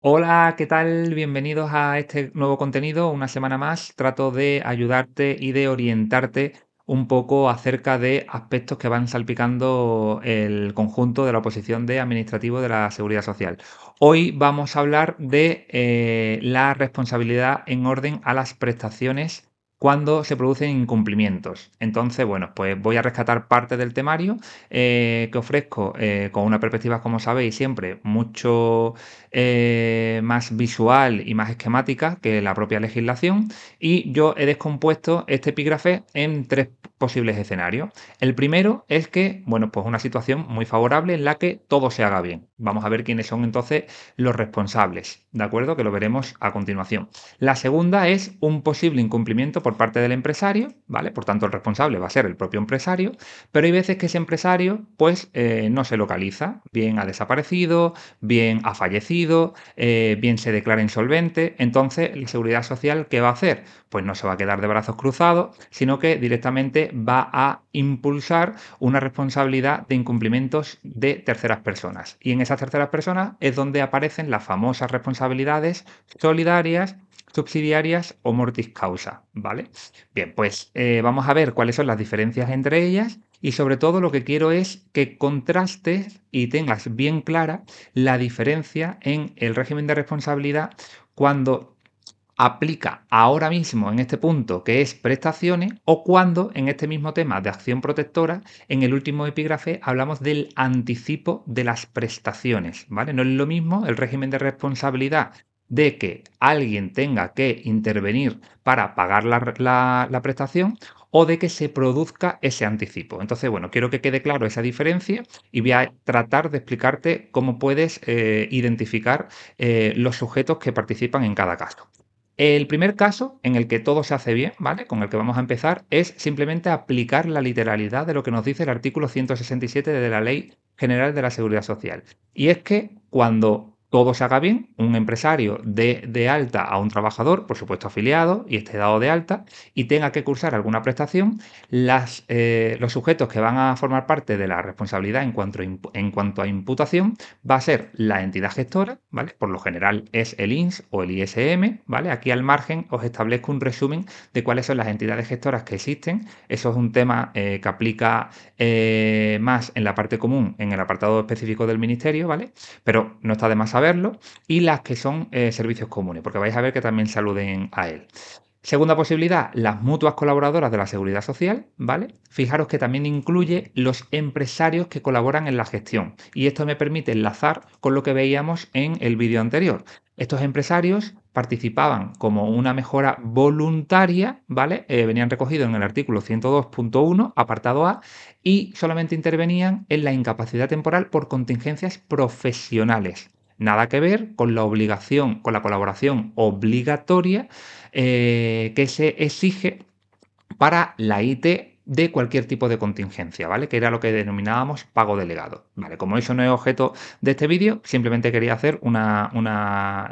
Hola, ¿qué tal? Bienvenidos a este nuevo contenido. Una semana más trato de ayudarte y de orientarte un poco acerca de aspectos que van salpicando el conjunto de la oposición de administrativo de la Seguridad Social. Hoy vamos a hablar de la responsabilidad en orden a las prestaciones cuando se producen incumplimientos. Entonces, bueno, pues voy a rescatar parte del temario que ofrezco con una perspectiva, como sabéis, siempre mucho más visual y más esquemática que la propia legislación, y yo he descompuesto este epígrafe en tres posibles escenarios. El primero es que, bueno, pues una situación muy favorable en la que todo se haga bien. Vamos a ver quiénes son entonces los responsables, ¿de acuerdo? Que lo veremos a continuación. La segunda es un posible incumplimiento por parte del empresario, ¿vale? Por tanto, el responsable va a ser el propio empresario, pero hay veces que ese empresario, pues, no se localiza, bien ha desaparecido, bien ha fallecido, bien se declara insolvente. Entonces, la Seguridad Social, ¿qué va a hacer? Pues no se va a quedar de brazos cruzados, sino que directamente va a impulsar una responsabilidad de incumplimientos de terceras personas. Y en esas terceras personas es donde aparecen las famosas responsabilidades solidarias, subsidiarias o mortis causa, ¿vale? Bien, pues vamos a ver cuáles son las diferencias entre ellas y sobre todo lo que quiero es que contrastes y tengas bien clara la diferencia en el régimen de responsabilidad cuando aplica ahora mismo en este punto que es prestaciones o cuando en este mismo tema de acción protectora en el último epígrafe hablamos del anticipo de las prestaciones, ¿vale? No es lo mismo el régimen de responsabilidad de que alguien tenga que intervenir para pagar la prestación o de que se produzca ese anticipo. Entonces, bueno, quiero que quede claro esa diferencia y voy a tratar de explicarte cómo puedes identificar los sujetos que participan en cada caso. El primer caso en el que todo se hace bien, ¿vale? Con el que vamos a empezar, es simplemente aplicar la literalidad de lo que nos dice el artículo 167 de la Ley General de la Seguridad Social. Y es que cuando todo se haga bien, un empresario dé de alta a un trabajador, por supuesto afiliado, y esté dado de alta, y tenga que cursar alguna prestación, los sujetos que van a formar parte de la responsabilidad en cuanto a imputación va a ser la entidad gestora, ¿vale? Por lo general es el INS o el ISM, ¿vale? Aquí al margen os establezco un resumen de cuáles son las entidades gestoras que existen. Eso es un tema que aplica más en la parte común, en el apartado específico del ministerio, ¿vale? Pero no está de más saberlo. Y las que son servicios comunes, porque vais a ver que también se aluden a él. Segunda posibilidad, las mutuas colaboradoras de la Seguridad Social, ¿vale? Fijaros que también incluye los empresarios que colaboran en la gestión. Y esto me permite enlazar con lo que veíamos en el vídeo anterior. Estos empresarios participaban como una mejora voluntaria, ¿vale? Venían recogidos en el artículo 102.1, apartado A, y solamente intervenían en la incapacidad temporal por contingencias profesionales. Nada que ver con la obligación, con la colaboración obligatoria que se exige para la IT de cualquier tipo de contingencia, ¿vale? Que era lo que denominábamos pago delegado, ¿vale? Como eso no es objeto de este vídeo, simplemente quería hacer una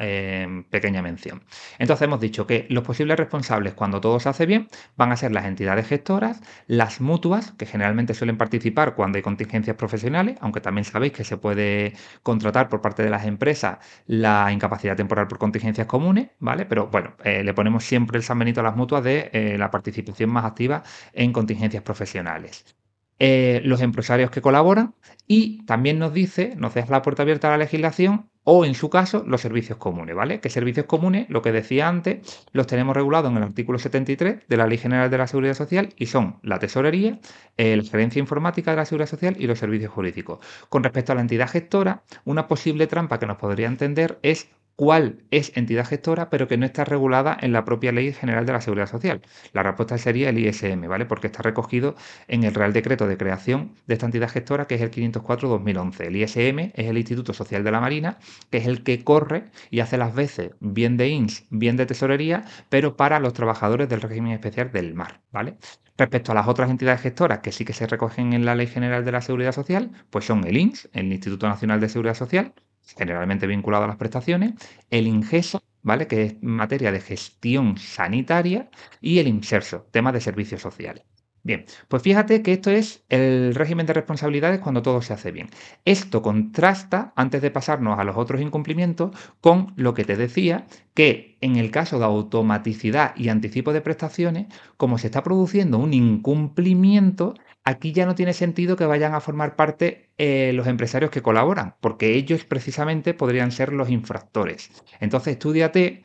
pequeña mención. Entonces hemos dicho que los posibles responsables cuando todo se hace bien van a ser las entidades gestoras, las mutuas, que generalmente suelen participar cuando hay contingencias profesionales, aunque también sabéis que se puede contratar por parte de las empresas la incapacidad temporal por contingencias comunes, ¿vale? Pero bueno, le ponemos siempre el San Benito a las mutuas de la participación más activa en contingencias profesionales. Los empresarios que colaboran y también nos dice, nos deja la puerta abierta a la legislación o en su caso los servicios comunes, ¿vale? Que servicios comunes, lo que decía antes, los tenemos regulados en el artículo 73 de la Ley General de la Seguridad Social y son la tesorería, la gerencia informática de la Seguridad Social y los servicios jurídicos. Con respecto a la entidad gestora, una posible trampa que nos podría entender es cuál es entidad gestora, pero que no está regulada en la propia Ley General de la Seguridad Social. La respuesta sería el ISM, ¿vale? Porque está recogido en el Real Decreto de creación de esta entidad gestora, que es el 504-2011. El ISM es el Instituto Social de la Marina, que es el que corre y hace las veces bien de INS, bien de tesorería, pero para los trabajadores del régimen especial del mar, ¿vale? Respecto a las otras entidades gestoras que sí que se recogen en la Ley General de la Seguridad Social, pues son el INS, el Instituto Nacional de Seguridad Social, generalmente vinculado a las prestaciones, el INGESA, ¿vale? Que es materia de gestión sanitaria, y el INSERSO, tema de servicios sociales. Bien, pues fíjate que esto es el régimen de responsabilidades cuando todo se hace bien. Esto contrasta, antes de pasarnos a los otros incumplimientos, con lo que te decía, que en el caso de automaticidad y anticipo de prestaciones, como se está produciendo un incumplimiento, aquí ya no tiene sentido que vayan a formar parte los empresarios que colaboran, porque ellos precisamente podrían ser los infractores. Entonces, estudiate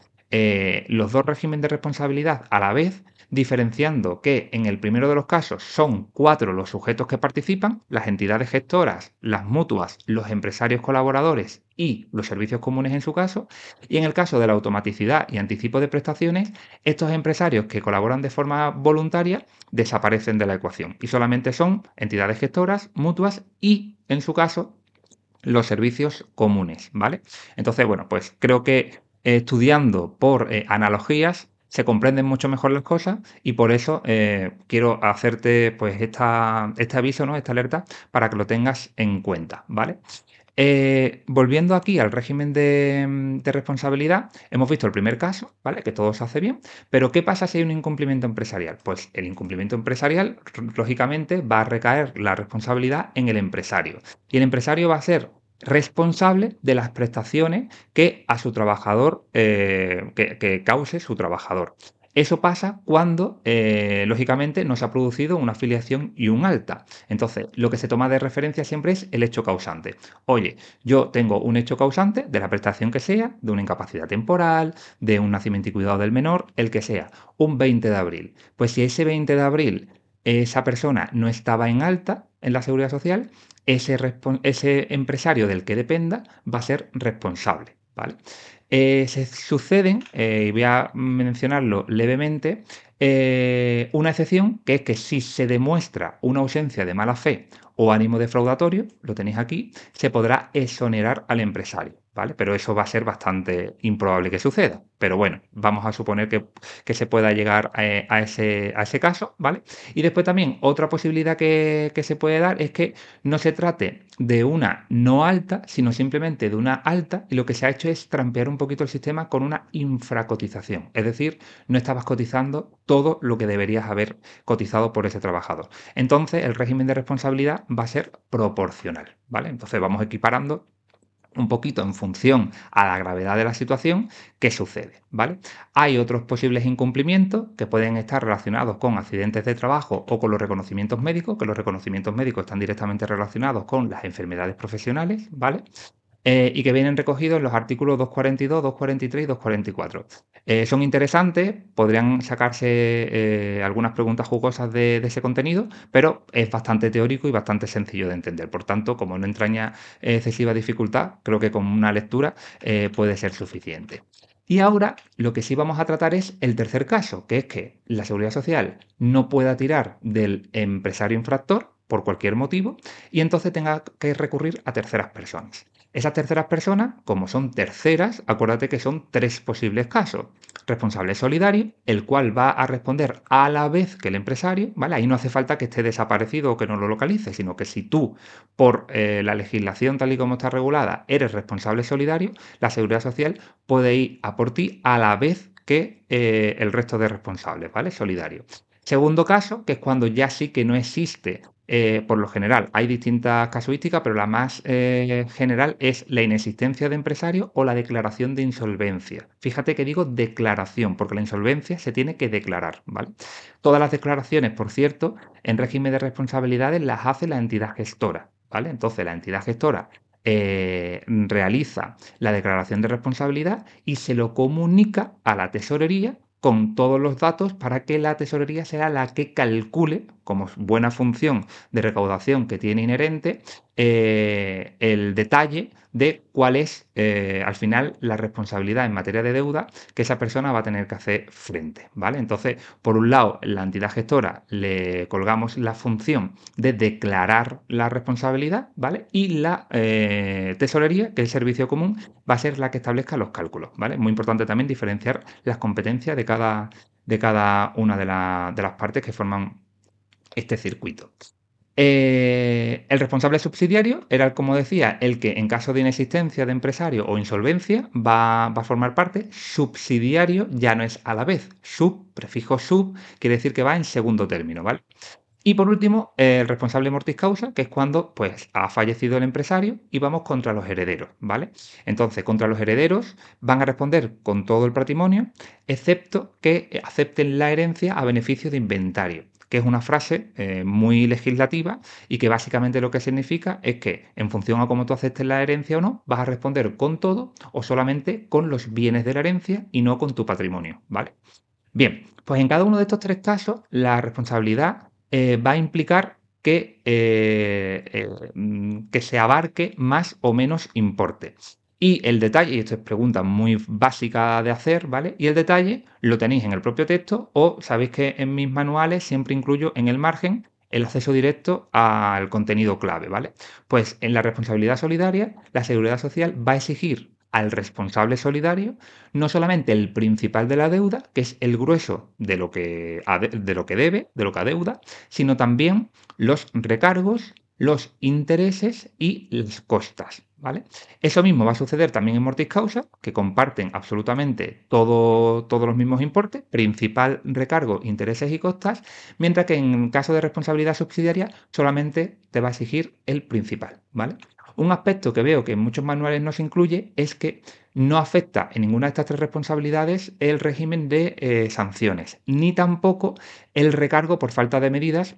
los dos regímenes de responsabilidad a la vez, diferenciando que en el primero de los casos son 4 los sujetos que participan, las entidades gestoras, las mutuas, los empresarios colaboradores y los servicios comunes en su caso, y en el caso de la automaticidad y anticipo de prestaciones, estos empresarios que colaboran de forma voluntaria desaparecen de la ecuación y solamente son entidades gestoras, mutuas y, en su caso, los servicios comunes, ¿vale? Entonces, bueno, pues creo que estudiando por analogías se comprenden mucho mejor las cosas y por eso quiero hacerte pues este aviso, ¿no? Esta alerta para que lo tengas en cuenta, ¿vale? Volviendo aquí al régimen de responsabilidad, hemos visto el primer caso, ¿vale? Que todo se hace bien, pero ¿qué pasa si hay un incumplimiento empresarial? Pues el incumplimiento empresarial, lógicamente, va a recaer la responsabilidad en el empresario. Y el empresario va a ser responsable de las prestaciones que a su trabajador, que cause su trabajador. Eso pasa cuando, lógicamente, no se ha producido una afiliación y un alta. Entonces, lo que se toma de referencia siempre es el hecho causante. Oye, yo tengo un hecho causante de la prestación que sea, de una incapacidad temporal, de un nacimiento y cuidado del menor, el que sea, un 20 de abril. Pues si ese 20 de abril esa persona no estaba en alta en la seguridad social, ese empresario del que dependa va a ser responsable, ¿vale? Se suceden, y voy a mencionarlo levemente, una excepción que es que si se demuestra una ausencia de mala fe o ánimo defraudatorio, lo tenéis aquí, se podrá exonerar al empresario, ¿vale? Pero eso va a ser bastante improbable que suceda. Pero bueno, vamos a suponer que se pueda llegar a ese caso, ¿vale? Y después también otra posibilidad que se puede dar es que no se trate de una no alta, sino simplemente de una alta y lo que se ha hecho es trampear un poquito el sistema con una infracotización. Es decir, no estabas cotizando todo lo que deberías haber cotizado por ese trabajador. Entonces, el régimen de responsabilidad va a ser proporcional, ¿vale? Entonces, vamos equiparando un poquito en función a la gravedad de la situación que sucede, ¿vale? Hay otros posibles incumplimientos que pueden estar relacionados con accidentes de trabajo o con los reconocimientos médicos, que los reconocimientos médicos están directamente relacionados con las enfermedades profesionales, ¿vale? Y que vienen recogidos en los artículos 242, 243 y 244. Son interesantes, podrían sacarse algunas preguntas jugosas de ese contenido, pero es bastante teórico y bastante sencillo de entender. Por tanto, como no entraña excesiva dificultad, creo que con una lectura puede ser suficiente. Y ahora lo que sí vamos a tratar es el tercer caso, que es que la Seguridad Social no pueda tirar del empresario infractor por cualquier motivo y entonces tenga que recurrir a terceras personas. Esas terceras personas, como son terceras, acuérdate que son tres posibles casos. Responsable solidario, el cual va a responder a la vez que el empresario, ¿vale? Ahí no hace falta que esté desaparecido o que no lo localice, sino que si tú, por la legislación tal y como está regulada, eres responsable solidario, la Seguridad Social puede ir a por ti a la vez que el resto de responsables, ¿vale? Solidario. Segundo caso, que es cuando ya sí que no existe por lo general, hay distintas casuísticas, pero la más general es la inexistencia de empresario o la declaración de insolvencia. Fíjate que digo declaración, porque la insolvencia se tiene que declarar, ¿vale? Todas las declaraciones, por cierto, en régimen de responsabilidades las hace la entidad gestora, ¿vale? Entonces, la entidad gestora realiza la declaración de responsabilidad y se lo comunica a la tesorería con todos los datos para que la tesorería sea la que calcule, como buena función de recaudación que tiene inherente, el detalle de cuál es al final la responsabilidad en materia de deuda que esa persona va a tener que hacer frente, ¿vale? Entonces, por un lado, la entidad gestora le colgamos la función de declarar la responsabilidad, ¿vale? Y la tesorería, que es el servicio común, va a ser la que establezca los cálculos, ¿vale? Muy importante también diferenciar las competencias de cada una de las partes que forman este circuito. El responsable subsidiario era, como decía, el que en caso de inexistencia de empresario o insolvencia va a formar parte. Subsidiario ya no es a la vez. Sub, prefijo sub, quiere decir que va en segundo término, ¿vale? Y por último, el responsable mortis causa, que es cuando pues, ha fallecido el empresario y vamos contra los herederos, ¿vale? Entonces, contra los herederos van a responder con todo el patrimonio, excepto que acepten la herencia a beneficio de inventario, que es una frase muy legislativa y que básicamente lo que significa es que en función a cómo tú aceptes la herencia o no, vas a responder con todo o solamente con los bienes de la herencia y no con tu patrimonio, ¿vale? Bien, pues en cada uno de estos tres casos, la responsabilidad va a implicar que se abarque más o menos importe. Y el detalle, y esto es pregunta muy básica de hacer, ¿vale? Y el detalle lo tenéis en el propio texto o sabéis que en mis manuales siempre incluyo en el margen el acceso directo al contenido clave, ¿vale? Pues en la responsabilidad solidaria, la Seguridad Social va a exigir al responsable solidario no solamente el principal de la deuda, que es el grueso de lo que, de lo que debe, de lo que adeuda, sino también los recargos, los intereses y las costas, ¿vale? Eso mismo va a suceder también en mortis causa, que comparten absolutamente todos los mismos importes, principal, recargo, intereses y costas, mientras que en caso de responsabilidad subsidiaria solamente te va a exigir el principal, ¿vale? Un aspecto que veo que en muchos manuales no se incluye es que no afecta en ninguna de estas tres responsabilidades el régimen de sanciones, ni tampoco el recargo por falta de medidas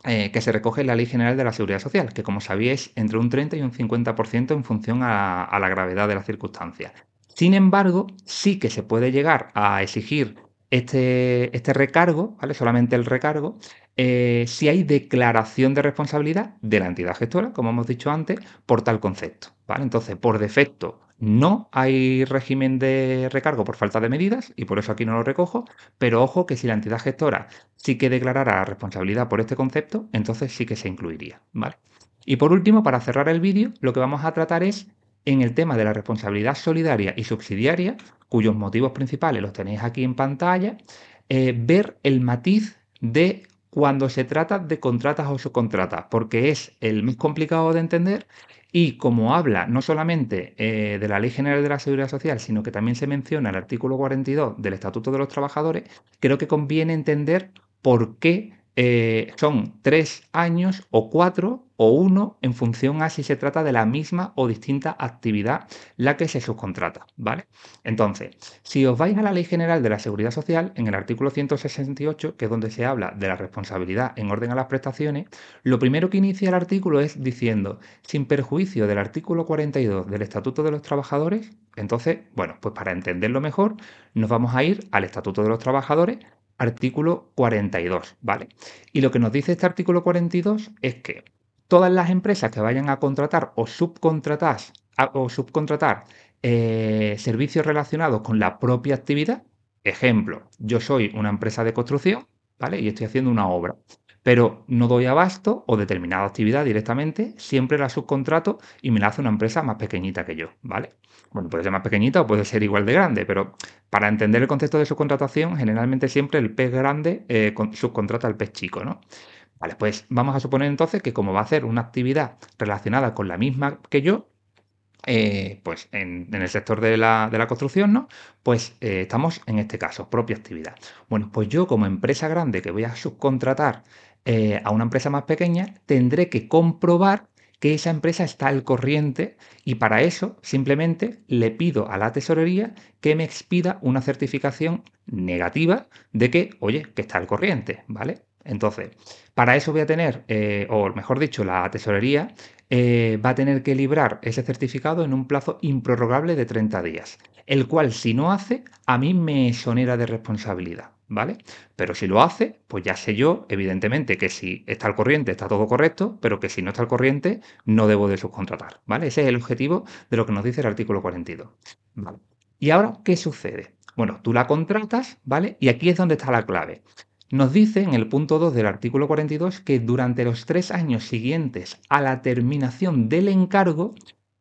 que se recoge en la Ley General de la Seguridad Social, que como sabéis entre un 30 y un 50% en función a la gravedad de las circunstancias. Sin embargo, sí que se puede llegar a exigir este recargo, ¿vale? Solamente el recargo, si hay declaración de responsabilidad de la entidad gestora, como hemos dicho antes, por tal concepto, ¿vale? Entonces, por defecto, no hay régimen de recargo por falta de medidas y por eso aquí no lo recojo, pero ojo que si la entidad gestora sí que declarara responsabilidad por este concepto, entonces sí que se incluiría, ¿vale? Y por último, para cerrar el vídeo, lo que vamos a tratar es en el tema de la responsabilidad solidaria y subsidiaria, cuyos motivos principales los tenéis aquí en pantalla, ver el matiz de cuando se trata de contratas o subcontratas, porque es el más complicado de entender y como habla no solamente de la Ley General de la Seguridad Social, sino que también se menciona el artículo 42 del Estatuto de los Trabajadores, creo que conviene entender por qué son 3 años o 4 o 1 en función a si se trata de la misma o distinta actividad la que se subcontrata, ¿vale? Entonces, si os vais a la Ley General de la Seguridad Social, en el artículo 168, que es donde se habla de la responsabilidad en orden a las prestaciones, lo primero que inicia el artículo es diciendo, sin perjuicio del artículo 42 del Estatuto de los Trabajadores, entonces, bueno, pues para entenderlo mejor, nos vamos a ir al Estatuto de los Trabajadores, artículo 42, ¿vale? Y lo que nos dice este artículo 42 es que todas las empresas que vayan a contratar o subcontratar servicios relacionados con la propia actividad, ejemplo, yo soy una empresa de construcción, ¿vale? Y estoy haciendo una obra, pero no doy abasto o determinada actividad directamente, siempre la subcontrato y me la hace una empresa más pequeñita que yo, ¿vale? Bueno, puede ser más pequeñita o puede ser igual de grande, pero para entender el concepto de subcontratación, generalmente siempre el pez grande subcontrata al pez chico, ¿no? Vale, pues vamos a suponer entonces que como va a hacer una actividad relacionada con la misma que yo, pues en el sector de la construcción, ¿no? Pues estamos en este caso, propia actividad. Bueno, pues yo como empresa grande que voy a subcontratar a una empresa más pequeña, tendré que comprobar que esa empresa está al corriente y para eso simplemente le pido a la tesorería que me expida una certificación negativa de que, oye, que está al corriente, ¿vale? Entonces, para eso voy a tener, o mejor dicho, la tesorería va a tener que librar ese certificado en un plazo improrrogable de 30 días, el cual si no hace, a mí me exonera de responsabilidad, ¿vale? Pero si lo hace, pues ya sé yo, evidentemente, que si está al corriente está todo correcto, pero que si no está al corriente no debo de subcontratar, ¿vale? Ese es el objetivo de lo que nos dice el artículo 42, ¿vale? Y ahora, ¿qué sucede? Bueno, tú la contratas, ¿vale? Y aquí es donde está la clave. Nos dice en el punto 2 del artículo 42 que durante los 3 años siguientes a la terminación del encargo,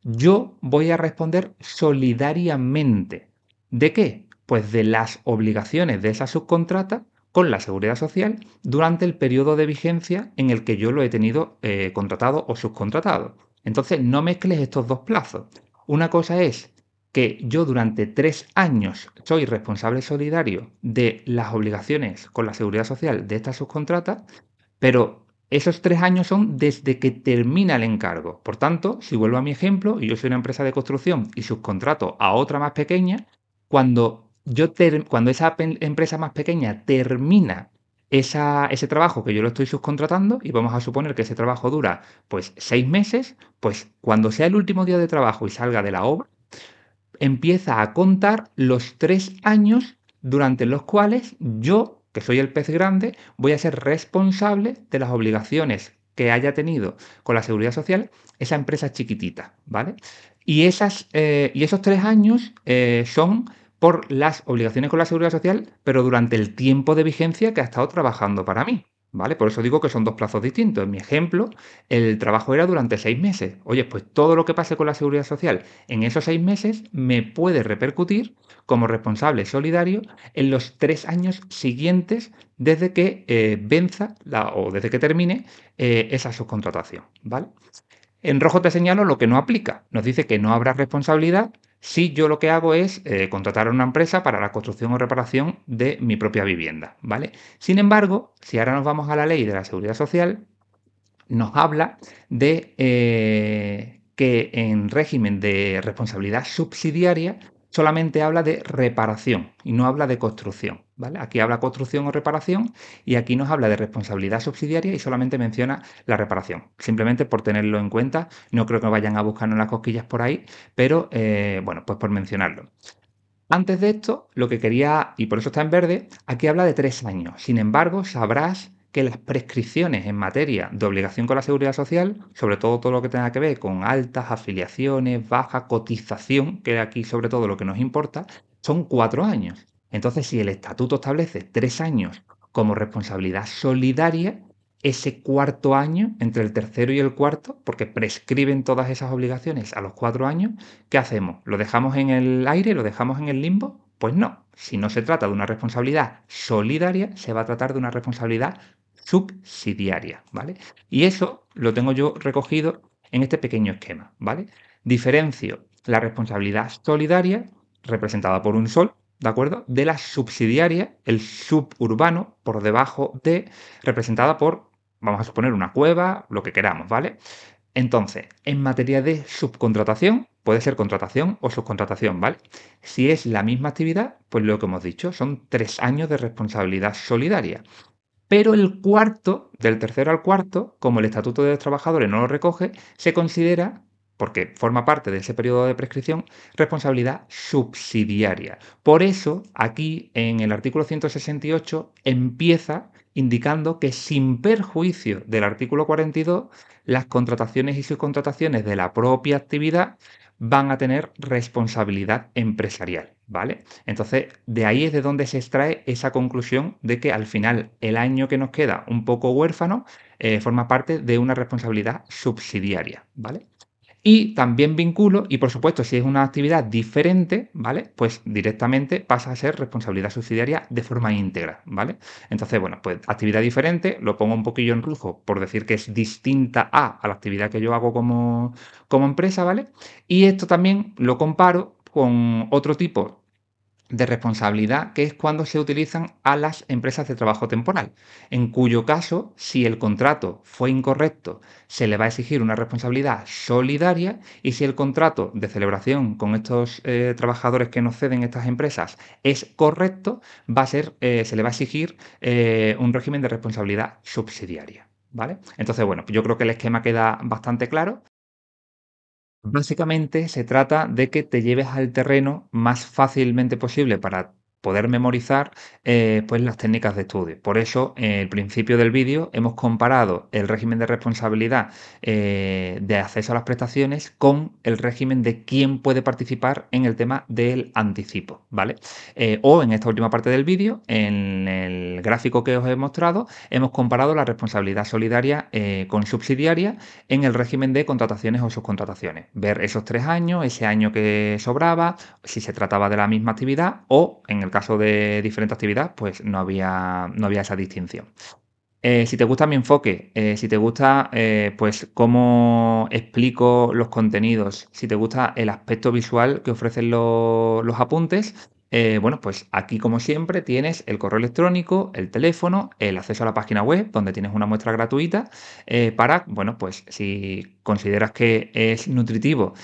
yo voy a responder solidariamente. ¿De qué? Pues de las obligaciones de esa subcontrata con la seguridad social durante el periodo de vigencia en el que yo lo he tenido contratado o subcontratado. Entonces, no mezcles estos dos plazos. Una cosa es que yo durante 3 años soy responsable solidario de las obligaciones con la seguridad social de esta subcontrata Pero esos 3 años son desde que termina el encargo. Por tanto, si vuelvo a mi ejemplo, y yo soy una empresa de construcción y subcontrato a otra más pequeña, cuando esa empresa más pequeña termina ese trabajo que yo lo estoy subcontratando, y vamos a suponer que ese trabajo dura pues 6 meses, pues cuando sea el último día de trabajo y salga de la obra, empieza a contar los 3 años durante los cuales yo, que soy el pez grande, voy a ser responsable de las obligaciones que haya tenido con la seguridad social esa empresa chiquitita, ¿vale? Y esos 3 años son por las obligaciones con la seguridad social, pero durante el tiempo de vigencia que ha estado trabajando para mí, ¿vale? Por eso digo que son dos plazos distintos. En mi ejemplo, el trabajo era durante 6 meses. Oye, pues todo lo que pase con la seguridad social en esos 6 meses me puede repercutir como responsable solidario en los 3 años siguientes desde que venza o desde que termine esa subcontratación, ¿vale? En rojo te señalo lo que no aplica. Nos dice que no habrá responsabilidad si yo lo que hago es contratar a una empresa para la construcción o reparación de mi propia vivienda, ¿vale? Sin embargo, si ahora nos vamos a la ley de la seguridad social, nos habla de que en régimen de responsabilidad subsidiaria solamente habla de reparación y no habla de construcción, ¿vale? Aquí habla construcción o reparación y aquí nos habla de responsabilidad subsidiaria y solamente menciona la reparación. Simplemente por tenerlo en cuenta, no creo que vayan a buscarnos las cosquillas por ahí, pero bueno, pues por mencionarlo. Antes de esto, lo que quería, y por eso está en verde, aquí habla de 3 años. Sin embargo, sabrás que las prescripciones en materia de obligación con la seguridad social, sobre todo lo que tenga que ver con altas, afiliaciones, baja cotización, que es aquí sobre todo lo que nos importa, son 4 años. Entonces, si el estatuto establece 3 años como responsabilidad solidaria, ese cuarto año, entre el tercero y el cuarto, porque prescriben todas esas obligaciones a los 4 años, ¿qué hacemos? ¿Lo dejamos en el aire? ¿Lo dejamos en el limbo? Pues no. Si no se trata de una responsabilidad solidaria, se va a tratar de una responsabilidad subsidiaria, ¿vale? Y eso lo tengo yo recogido en este pequeño esquema, ¿vale? Diferencio la responsabilidad solidaria, representada por un sol, ¿de acuerdo? De la subsidiaria, el suburbano, por debajo de, representada por, vamos a suponer, una cueva, lo que queramos, ¿vale? Entonces, en materia de subcontratación, puede ser contratación o subcontratación, ¿vale? Si es la misma actividad, pues lo que hemos dicho, son 3 años de responsabilidad solidaria. Pero el cuarto, del tercero al cuarto, como el Estatuto de los Trabajadores no lo recoge, se considera, porque forma parte de ese periodo de prescripción, responsabilidad subsidiaria. Por eso, aquí en el artículo 168 empieza indicando que sin perjuicio del artículo 42, las contrataciones y subcontrataciones de la propia actividad van a tener responsabilidad empresarial, ¿vale? Entonces, de ahí es de donde se extrae esa conclusión de que al final el año que nos queda un poco huérfano forma parte de una responsabilidad subsidiaria, ¿vale? Y también vinculo, y por supuesto, si es una actividad diferente, ¿vale? Pues directamente pasa a ser responsabilidad subsidiaria de forma íntegra, ¿vale? Entonces, bueno, pues actividad diferente, lo pongo un poquillo en rojo por decir que es distinta a la actividad que yo hago como empresa, ¿vale? Y esto también lo comparo con otro tipo de responsabilidad, que es cuando se utilizan a las empresas de trabajo temporal, en cuyo caso, si el contrato fue incorrecto, se le va a exigir una responsabilidad solidaria y si el contrato de celebración con estos trabajadores que nos ceden estas empresas es correcto, se le va a exigir un régimen de responsabilidad subsidiaria. ¿Vale? Entonces, bueno, yo creo que el esquema queda bastante claro. Básicamente se trata de que te lleves al terreno más fácilmente posible para poder memorizar pues las técnicas de estudio. Por eso, en el principio del vídeo hemos comparado el régimen de responsabilidad de acceso a las prestaciones con el régimen de quién puede participar en el tema del anticipo, ¿vale? O en esta última parte del vídeo, en el gráfico que os he mostrado, hemos comparado la responsabilidad solidaria con subsidiaria en el régimen de contrataciones o subcontrataciones. Ver esos 3 años, ese año que sobraba, si se trataba de la misma actividad o, en el caso de diferente actividad, pues no había esa distinción. Si te gusta mi enfoque, si te gusta pues cómo explico los contenidos, si te gusta el aspecto visual que ofrecen los apuntes, Bueno, pues aquí como siempre tienes el correo electrónico, el teléfono, el acceso a la página web donde tienes una muestra gratuita para, bueno, pues si consideras que es nutritivo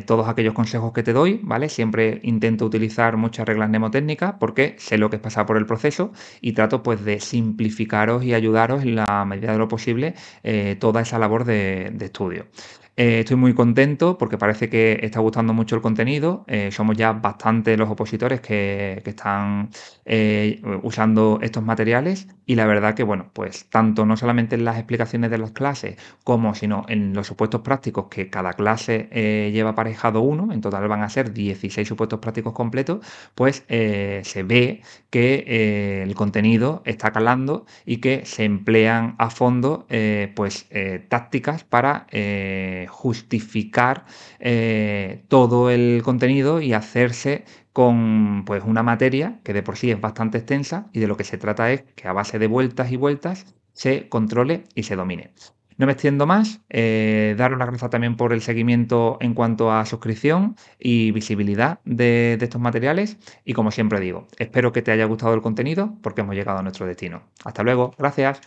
todos aquellos consejos que te doy, ¿vale? Siempre intento utilizar muchas reglas mnemotécnicas porque sé lo que es pasar por el proceso y trato pues de simplificaros y ayudaros en la medida de lo posible toda esa labor de estudio. Estoy muy contento porque parece que está gustando mucho el contenido. Somos ya bastantes los opositores que están usando estos materiales y la verdad que, bueno, pues tanto no solamente en las explicaciones de las clases como sino en los supuestos prácticos que cada clase lleva aparejado uno, en total van a ser 16 supuestos prácticos completos, pues se ve que el contenido está calando y que se emplean a fondo tácticas para justificar todo el contenido y hacerse con pues, una materia que de por sí es bastante extensa y de lo que se trata es que a base de vueltas y vueltas se controle y se domine. No me extiendo más, daros las gracias también por el seguimiento en cuanto a suscripción y visibilidad de estos materiales y como siempre digo, espero que te haya gustado el contenido porque hemos llegado a nuestro destino. Hasta luego, gracias.